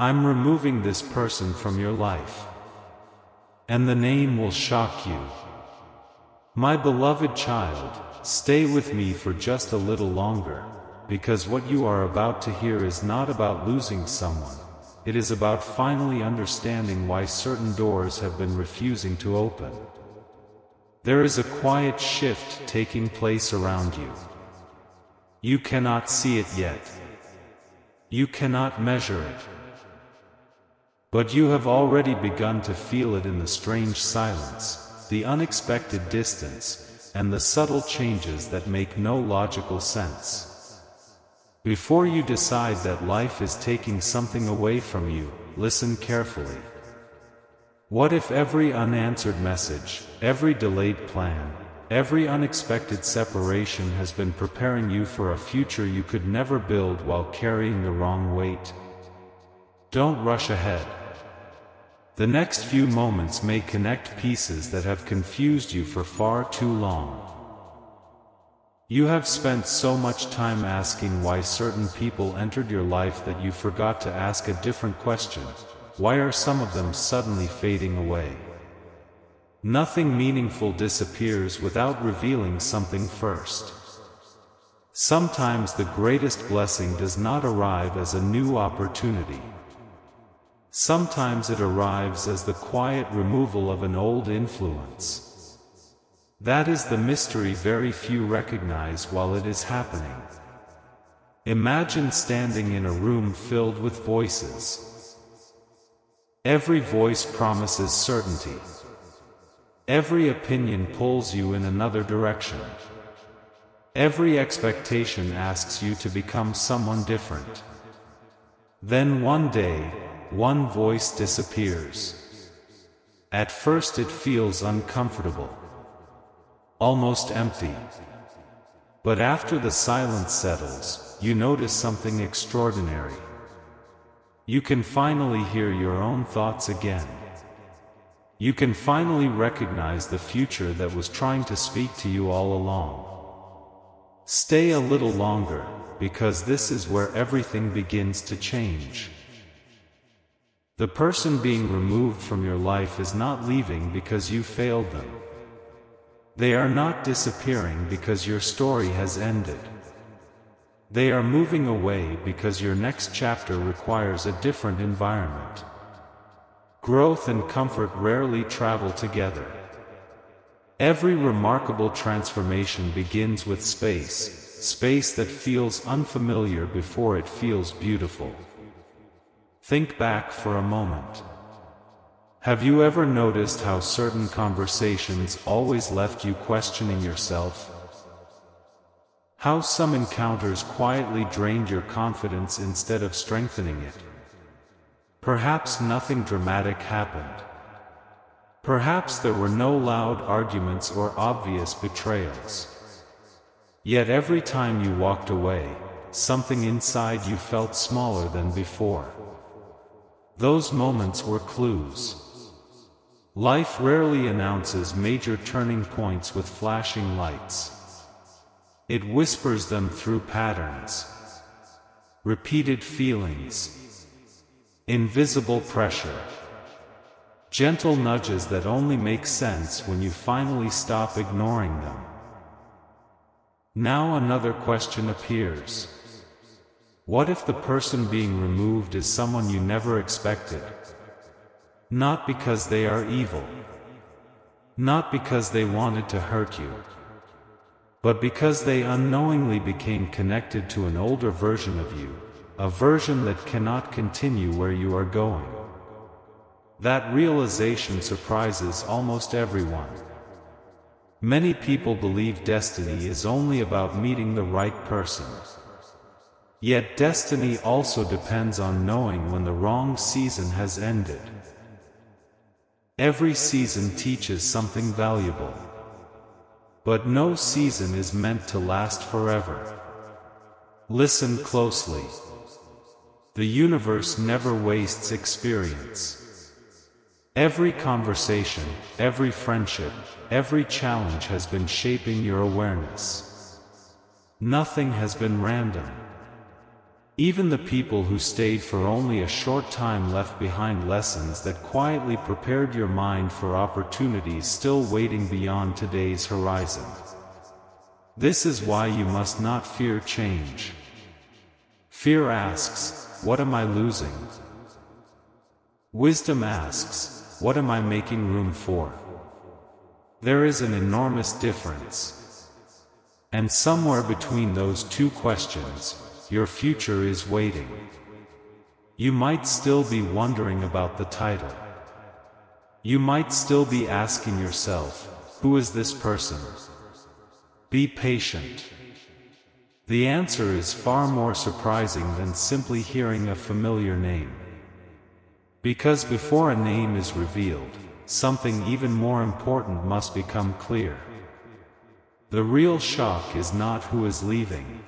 I'm removing this person from your life. And the name will shock you. My beloved child, stay with me for just a little longer, because what you are about to hear is not about losing someone. It is about finally understanding why certain doors have been refusing to open. There is a quiet shift taking place around you. You cannot see it yet. You cannot measure it. But you have already begun to feel it in the strange silence, the unexpected distance, and the subtle changes that make no logical sense. Before you decide that life is taking something away from you, listen carefully. What if every unanswered message, every delayed plan, every unexpected separation has been preparing you for a future you could never build while carrying the wrong weight? Don't rush ahead. The next few moments may connect pieces that have confused you for far too long. You have spent so much time asking why certain people entered your life that you forgot to ask a different question. Why are some of them suddenly fading away? Nothing meaningful disappears without revealing something first. Sometimes the greatest blessing does not arrive as a new opportunity. Sometimes it arrives as the quiet removal of an old influence. That is the mystery very few recognize while it is happening. Imagine standing in a room filled with voices. Every voice promises certainty. Every opinion pulls you in another direction. Every expectation asks you to become someone different. Then one day, one voice disappears. At first it feels uncomfortable, almost empty. But after the silence settles, you notice something extraordinary. You can finally hear your own thoughts again. You can finally recognize the future that was trying to speak to you all along. Stay a little longer, because this is where everything begins to change. The person being removed from your life is not leaving because you failed them. They are not disappearing because your story has ended. They are moving away because your next chapter requires a different environment. Growth and comfort rarely travel together. Every remarkable transformation begins with space that feels unfamiliar before it feels beautiful. Think back for a moment. Have you ever noticed how certain conversations always left you questioning yourself? How some encounters quietly drained your confidence instead of strengthening it? Perhaps nothing dramatic happened. Perhaps there were no loud arguments or obvious betrayals. Yet every time you walked away, something inside you felt smaller than before. Those moments were clues. Life rarely announces major turning points with flashing lights. It whispers them through patterns, repeated feelings, invisible pressure, gentle nudges that only make sense when you finally stop ignoring them. Now another question appears. What if the person being removed is someone you never expected? Not because they are evil, not because they wanted to hurt you, but because they unknowingly became connected to an older version of you, a version that cannot continue where you are going. That realization surprises almost everyone. Many people believe destiny is only about meeting the right person. Yet destiny also depends on knowing when the wrong season has ended. Every season teaches something valuable. But no season is meant to last forever. Listen closely. The universe never wastes experience. Every conversation, every friendship, every challenge has been shaping your awareness. Nothing has been random. Even the people who stayed for only a short time left behind lessons that quietly prepared your mind for opportunities still waiting beyond today's horizon. This is why you must not fear change. Fear asks, what am I losing? Wisdom asks, what am I making room for? There is an enormous difference. And somewhere between those two questions, your future is waiting. You might still be wondering about the title. You might still be asking yourself, who is this person? Be patient. The answer is far more surprising than simply hearing a familiar name. Because before a name is revealed, something even more important must become clear. The real shock is not who is leaving.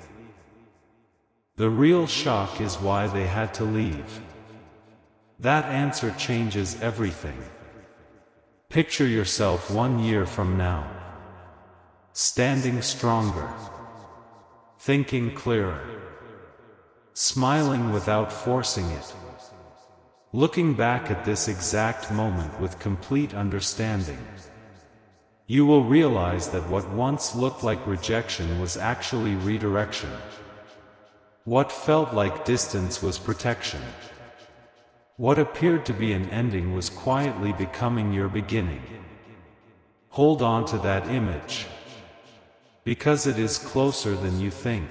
The real shock is why they had to leave. That answer changes everything. Picture yourself 1 year from now. Standing stronger. Thinking clearer. Smiling without forcing it. Looking back at this exact moment with complete understanding. You will realize that what once looked like rejection was actually redirection. What felt like distance was protection. What appeared to be an ending was quietly becoming your beginning. Hold on to that image. Because it is closer than you think.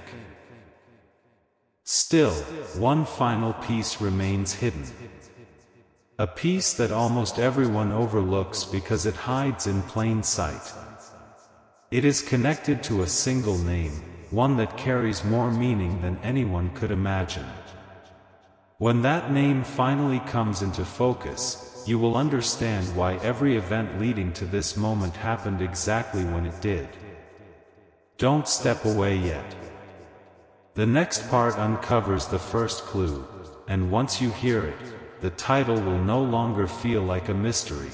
Still, one final piece remains hidden. A piece that almost everyone overlooks because it hides in plain sight. It is connected to a single name, one that carries more meaning than anyone could imagine. When that name finally comes into focus, you will understand why every event leading to this moment happened exactly when it did. Don't step away yet. The next part uncovers the first clue, and once you hear it, the title will no longer feel like a mystery.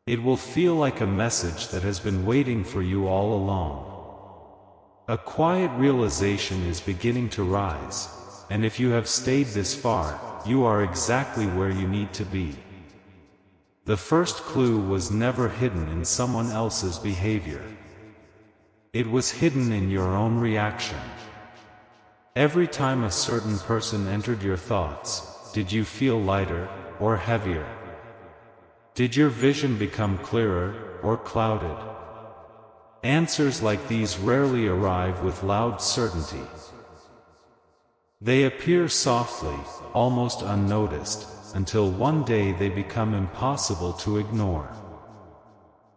It will feel like a message that has been waiting for you all along. A quiet realization is beginning to rise, and if you have stayed this far, you are exactly where you need to be. The first clue was never hidden in someone else's behavior. It was hidden in your own reaction. Every time a certain person entered your thoughts, did you feel lighter or heavier? Did your vision become clearer or clouded? Answers like these rarely arrive with loud certainty. They appear softly, almost unnoticed, until one day they become impossible to ignore.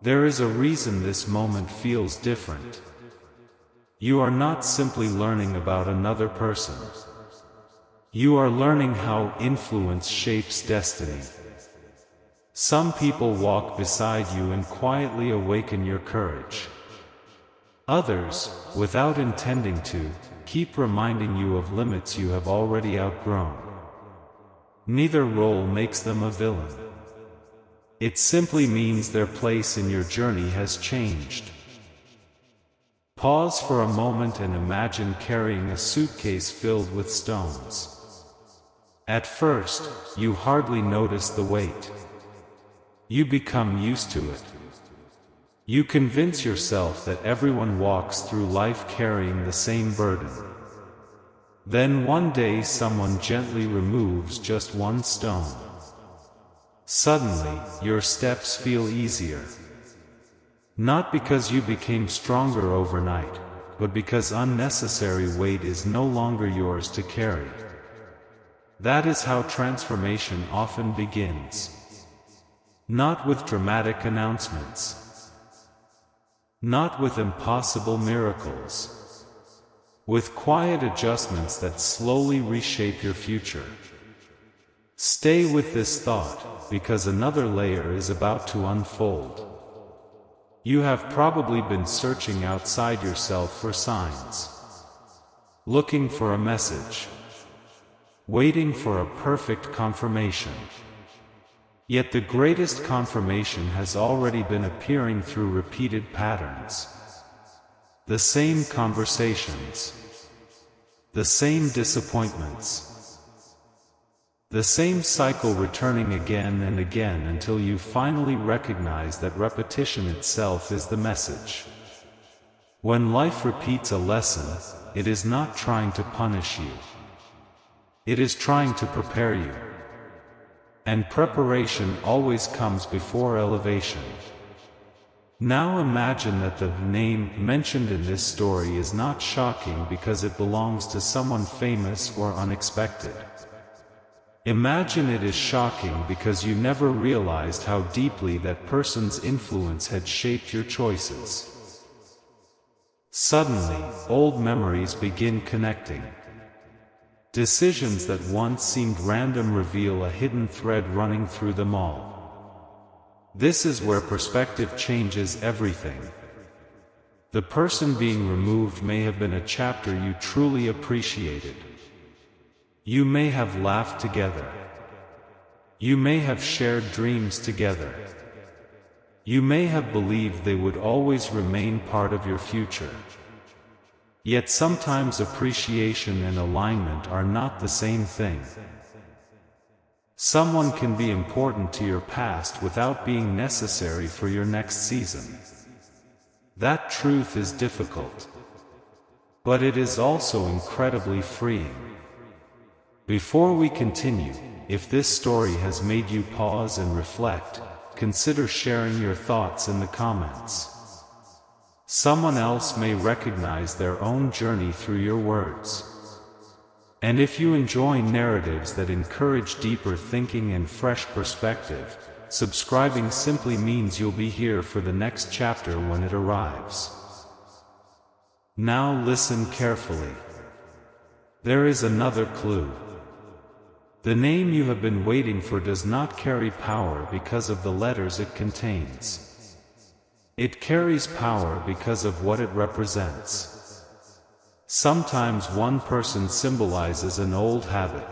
There is a reason this moment feels different. You are not simply learning about another person. You are learning how influence shapes destiny. Some people walk beside you and quietly awaken your courage. Others, without intending to, keep reminding you of limits you have already outgrown. Neither role makes them a villain. It simply means their place in your journey has changed. Pause for a moment and imagine carrying a suitcase filled with stones. At first, you hardly notice the weight. You become used to it. You convince yourself that everyone walks through life carrying the same burden. Then one day someone gently removes just one stone. Suddenly, your steps feel easier. Not because you became stronger overnight, but because unnecessary weight is no longer yours to carry. That is how transformation often begins. Not with dramatic announcements. Not with impossible miracles. With quiet adjustments that slowly reshape your future. Stay with this thought, because another layer is about to unfold. You have probably been searching outside yourself for signs. Looking for a message. Waiting for a perfect confirmation. Yet the greatest confirmation has already been appearing through repeated patterns. The same conversations. The same disappointments. The same cycle returning again and again until you finally recognize that repetition itself is the message. When life repeats a lesson, it is not trying to punish you. It is trying to prepare you. And preparation always comes before elevation. Now imagine that the name mentioned in this story is not shocking because it belongs to someone famous or unexpected. Imagine it is shocking because you never realized how deeply that person's influence had shaped your choices. Suddenly, old memories begin connecting. Decisions that once seemed random reveal a hidden thread running through them all. This is where perspective changes everything. The person being removed may have been a chapter you truly appreciated. You may have laughed together. You may have shared dreams together. You may have believed they would always remain part of your future. Yet sometimes appreciation and alignment are not the same thing. Someone can be important to your past without being necessary for your next season. That truth is difficult. But it is also incredibly freeing. Before we continue, if this story has made you pause and reflect, consider sharing your thoughts in the comments. Someone else may recognize their own journey through your words. And if you enjoy narratives that encourage deeper thinking and fresh perspective, subscribing simply means you'll be here for the next chapter when it arrives. Now listen carefully. There is another clue. The name you have been waiting for does not carry power because of the letters it contains. It carries power because of what it represents. Sometimes one person symbolizes an old habit.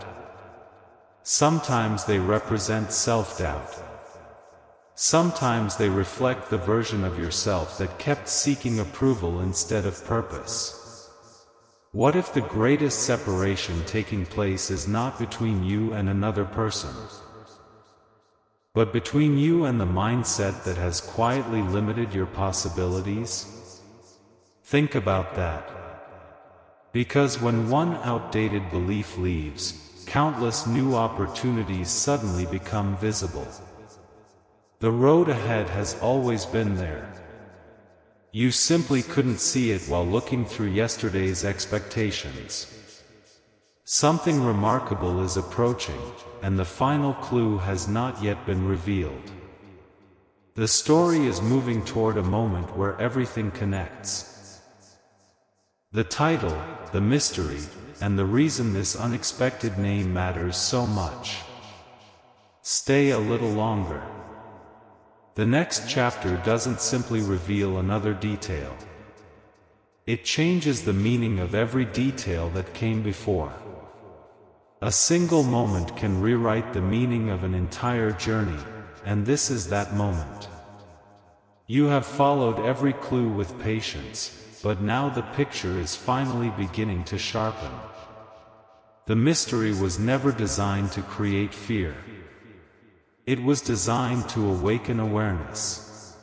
Sometimes they represent self-doubt. Sometimes they reflect the version of yourself that kept seeking approval instead of purpose. What if the greatest separation taking place is not between you and another person, but between you and the mindset that has quietly limited your possibilities? Think about that. Because when one outdated belief leaves, countless new opportunities suddenly become visible. The road ahead has always been there. You simply couldn't see it while looking through yesterday's expectations. Something remarkable is approaching, and the final clue has not yet been revealed. The story is moving toward a moment where everything connects. The title, the mystery, and the reason this unexpected name matters so much. Stay a little longer. The next chapter doesn't simply reveal another detail. It changes the meaning of every detail that came before. A single moment can rewrite the meaning of an entire journey, and this is that moment. You have followed every clue with patience, but now the picture is finally beginning to sharpen. The mystery was never designed to create fear. It was designed to awaken awareness.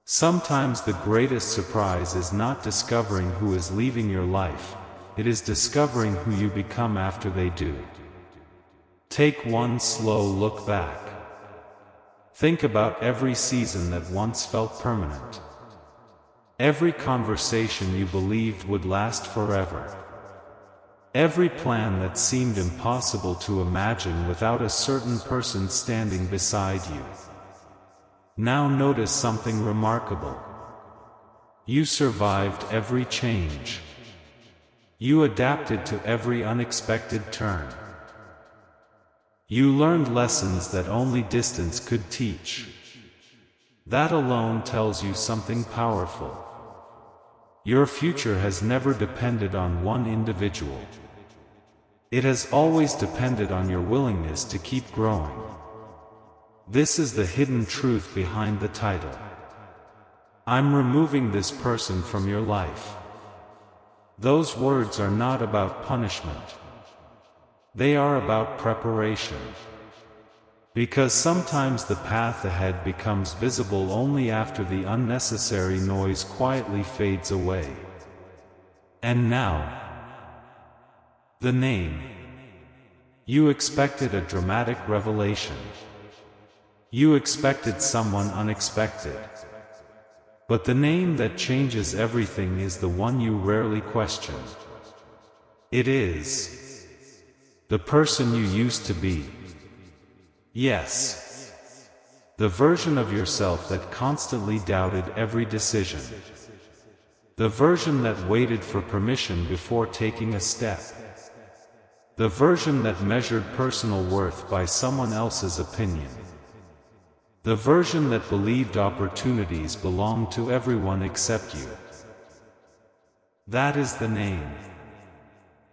Sometimes the greatest surprise is not discovering who is leaving your life. It is discovering who you become after they do. Take one slow look back. Think about every season that once felt permanent. Every conversation you believed would last forever. Every plan that seemed impossible to imagine without a certain person standing beside you. Now notice something remarkable. You survived every change. You adapted to every unexpected turn. You learned lessons that only distance could teach. That alone tells you something powerful. Your future has never depended on one individual. It has always depended on your willingness to keep growing. This is the hidden truth behind the title. I'm removing this person from your life. Those words are not about punishment. They are about preparation. Because sometimes the path ahead becomes visible only after the unnecessary noise quietly fades away. And now, the name. You expected a dramatic revelation. You expected someone unexpected. But the name that changes everything is the one you rarely question. It is the person you used to be. Yes, the version of yourself that constantly doubted every decision. The version that waited for permission before taking a step. The version that measured personal worth by someone else's opinion. The version that believed opportunities belonged to everyone except you. That is the name.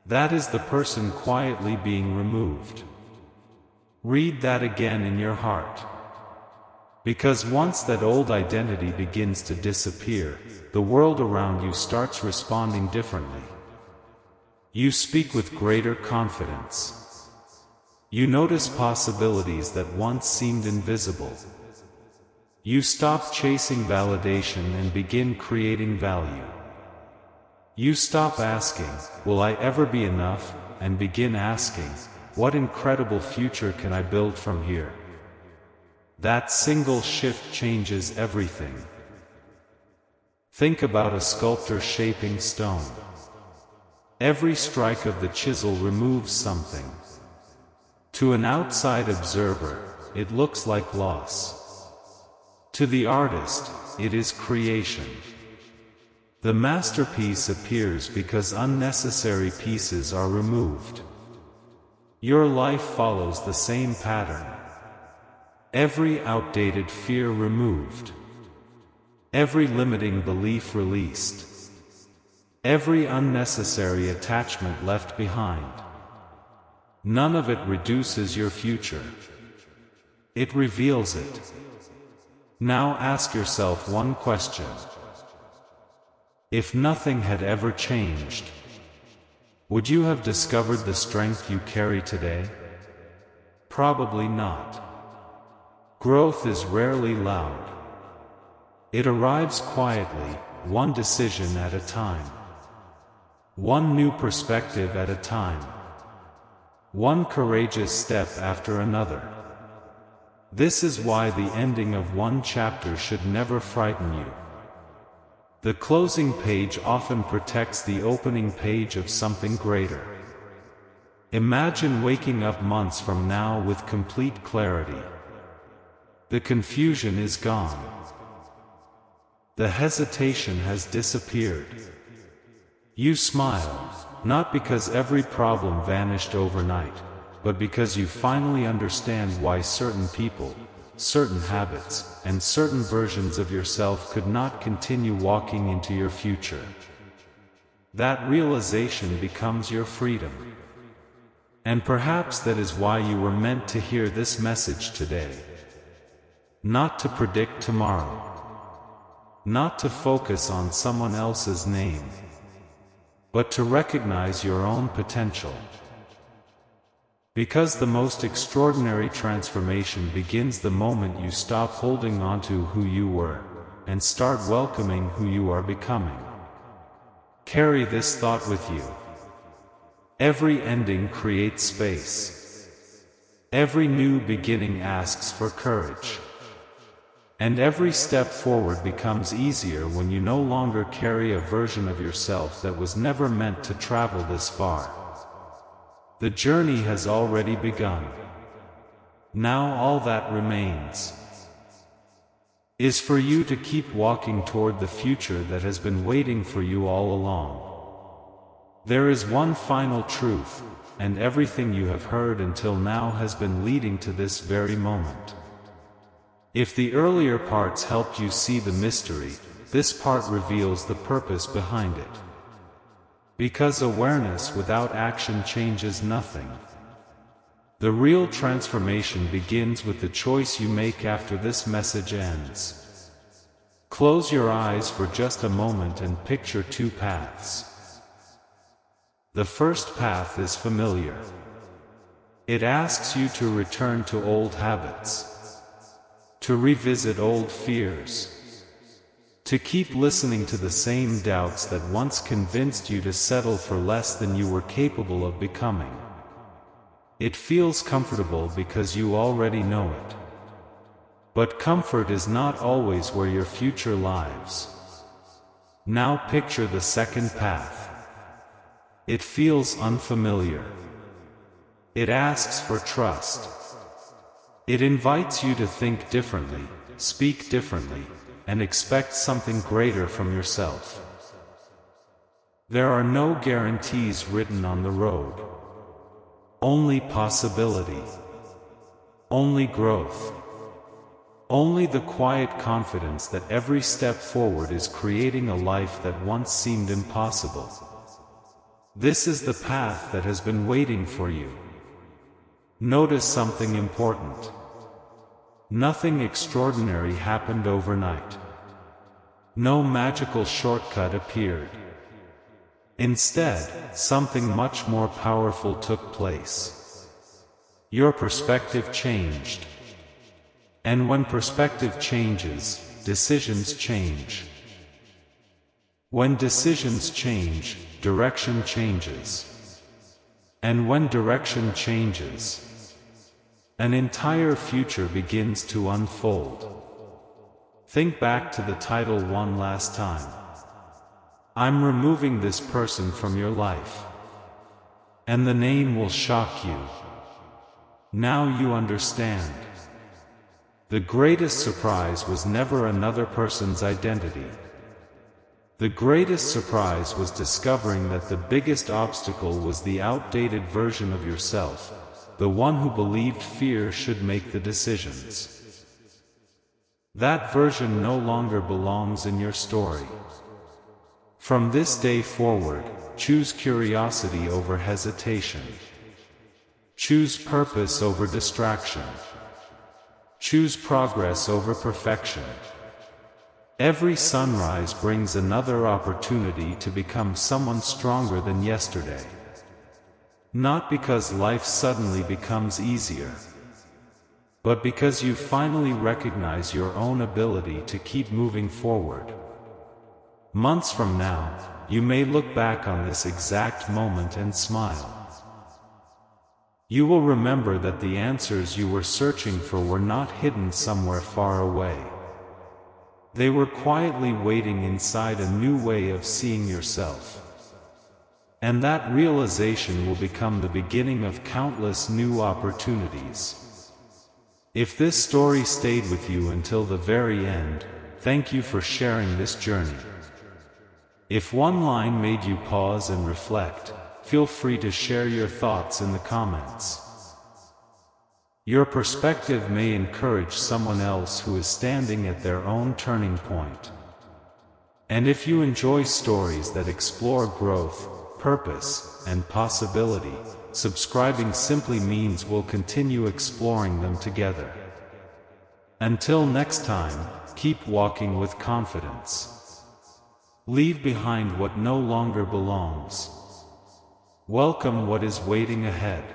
That is the person quietly being removed. Read that again in your heart. Because once that old identity begins to disappear, the world around you starts responding differently. You speak with greater confidence. You notice possibilities that once seemed invisible. You stop chasing validation and begin creating value. You stop asking, "Will I ever be enough?" and begin asking, "What incredible future can I build from here?" That single shift changes everything. Think about a sculptor shaping stone. Every strike of the chisel removes something. To an outside observer, it looks like loss. To the artist, it is creation. The masterpiece appears because unnecessary pieces are removed. Your life follows the same pattern. Every outdated fear removed. Every limiting belief released. Every unnecessary attachment left behind. None of it reduces your future. It reveals it. Now ask yourself one question. If nothing had ever changed, would you have discovered the strength you carry today? Probably not. Growth is rarely loud. It arrives quietly, one decision at a time. One new perspective at a time. One courageous step after another. This is why the ending of one chapter should never frighten you. The closing page often protects the opening page of something greater. Imagine waking up months from now with complete clarity. The confusion is gone. The hesitation has disappeared. You smile, not because every problem vanished overnight, but because you finally understand why certain people, certain habits, and certain versions of yourself could not continue walking into your future. That realization becomes your freedom. And perhaps that is why you were meant to hear this message today. Not to predict tomorrow. Not to focus on someone else's name, but to recognize your own potential. Because the most extraordinary transformation begins the moment you stop holding on to who you were, and start welcoming who you are becoming. Carry this thought with you. Every ending creates space. Every new beginning asks for courage. And every step forward becomes easier when you no longer carry a version of yourself that was never meant to travel this far. The journey has already begun. Now all that remains is for you to keep walking toward the future that has been waiting for you all along. There is one final truth, and everything you have heard until now has been leading to this very moment. If the earlier parts helped you see the mystery, this part reveals the purpose behind it. Because awareness without action changes nothing. The real transformation begins with the choice you make after this message ends. Close your eyes for just a moment and picture two paths. The first path is familiar. It asks you to return to old habits, to revisit old fears, to keep listening to the same doubts that once convinced you to settle for less than you were capable of becoming. It feels comfortable because you already know it. But comfort is not always where your future lies. Now picture the second path. It feels unfamiliar. It asks for trust. It invites you to think differently, speak differently, and expect something greater from yourself. There are no guarantees written on the road. Only possibility. Only growth. Only the quiet confidence that every step forward is creating a life that once seemed impossible. This is the path that has been waiting for you. Notice something important. Nothing extraordinary happened overnight. No magical shortcut appeared. Instead, something much more powerful took place. Your perspective changed. And when perspective changes, decisions change. When decisions change, direction changes. And when direction changes, an entire future begins to unfold. Think back to the title one last time. I'm removing this person from your life. And the name will shock you. Now you understand. The greatest surprise was never another person's identity. The greatest surprise was discovering that the biggest obstacle was the outdated version of yourself, the one who believed fear should make the decisions. That version no longer belongs in your story. From this day forward, choose curiosity over hesitation. Choose purpose over distraction. Choose progress over perfection. Every sunrise brings another opportunity to become someone stronger than yesterday. Not because life suddenly becomes easier, but because you finally recognize your own ability to keep moving forward. Months from now, you may look back on this exact moment and smile. You will remember that the answers you were searching for were not hidden somewhere far away. They were quietly waiting inside a new way of seeing yourself. And that realization will become the beginning of countless new opportunities. If this story stayed with you until the very end, thank you for sharing this journey. If one line made you pause and reflect, feel free to share your thoughts in the comments. Your perspective may encourage someone else who is standing at their own turning point. And if you enjoy stories that explore growth, purpose, and possibility, subscribing simply means we'll continue exploring them together. Until next time, keep walking with confidence. Leave behind what no longer belongs. Welcome what is waiting ahead.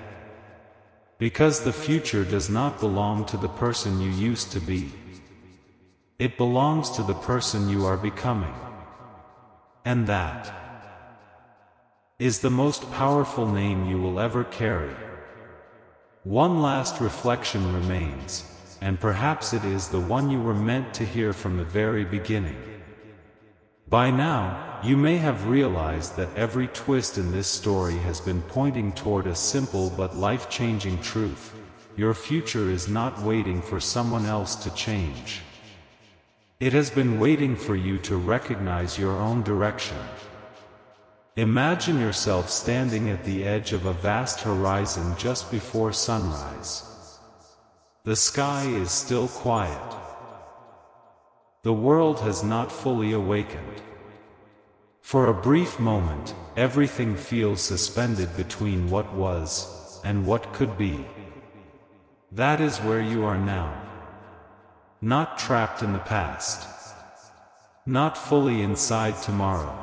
Because the future does not belong to the person you used to be. It belongs to the person you are becoming. And that is the most powerful name you will ever carry. One last reflection remains, and perhaps it is the one you were meant to hear from the very beginning. By now, you may have realized that every twist in this story has been pointing toward a simple but life-changing truth. Your future is not waiting for someone else to change. It has been waiting for you to recognize your own direction. Imagine yourself standing at the edge of a vast horizon just before sunrise. The sky is still quiet. The world has not fully awakened. For a brief moment, everything feels suspended between what was and what could be. That is where you are now. Not trapped in the past. Not fully inside tomorrow.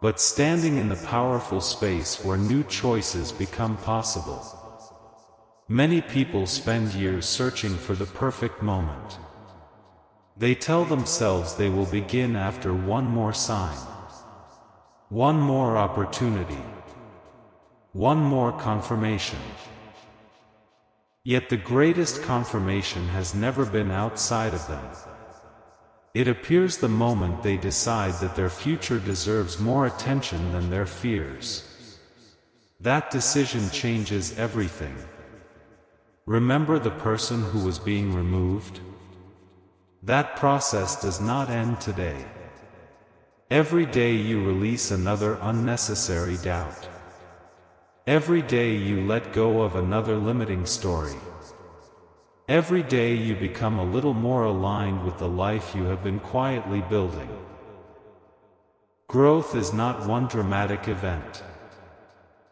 but standing in the powerful space where new choices become possible. Many people spend years searching for the perfect moment. They tell themselves they will begin after one more sign, one more opportunity, one more confirmation. Yet the greatest confirmation has never been outside of them. It appears the moment they decide that their future deserves more attention than their fears. That decision changes everything. Remember the person who was being removed? That process does not end today. Every day you release another unnecessary doubt. Every day you let go of another limiting story. Every day you become a little more aligned with the life you have been quietly building. Growth is not one dramatic event.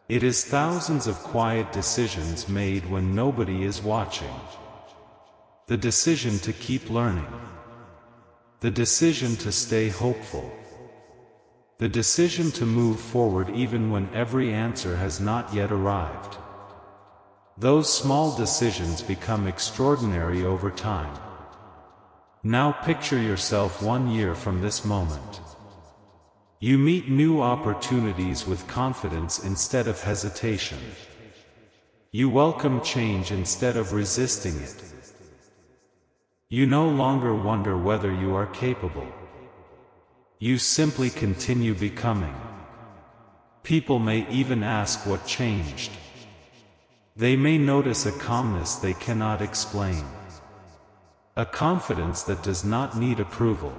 It is thousands of quiet decisions made when nobody is watching. The decision to keep learning. The decision to stay hopeful. The decision to move forward even when every answer has not yet arrived. Those small decisions become extraordinary over time. Now picture yourself 1 year from this moment. You meet new opportunities with confidence instead of hesitation. You welcome change instead of resisting it. You no longer wonder whether you are capable. You simply continue becoming. People may even ask what changed. They may notice a calmness they cannot explain. A confidence that does not need approval.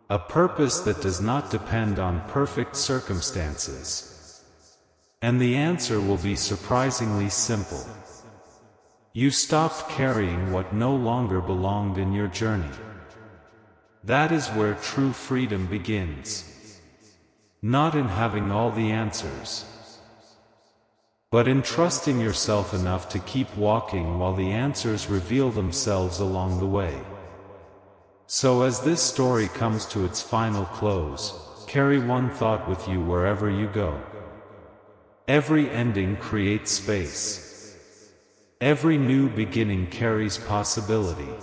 A purpose that does not depend on perfect circumstances. And the answer will be surprisingly simple. You stopped carrying what no longer belonged in your journey. That is where true freedom begins. Not in having all the answers, but in trusting yourself enough to keep walking while the answers reveal themselves along the way. So as this story comes to its final close, carry one thought with you wherever you go. Every ending creates space. Every new beginning carries possibility.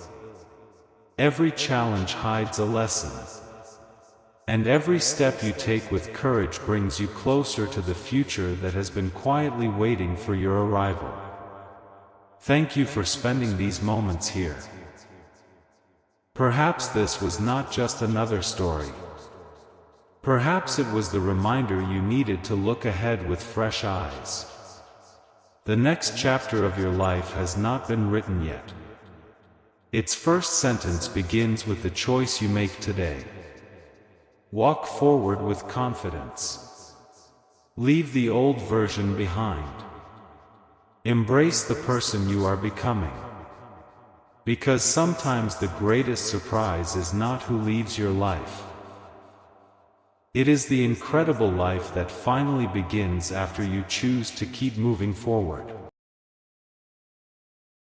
Every challenge hides a lesson. And every step you take with courage brings you closer to the future that has been quietly waiting for your arrival. Thank you for spending these moments here. Perhaps this was not just another story. Perhaps it was the reminder you needed to look ahead with fresh eyes. The next chapter of your life has not been written yet. Its first sentence begins with the choice you make today. Walk forward with confidence. Leave the old version behind. Embrace the person you are becoming. Because sometimes the greatest surprise is not who leaves your life. It is the incredible life that finally begins after you choose to keep moving forward.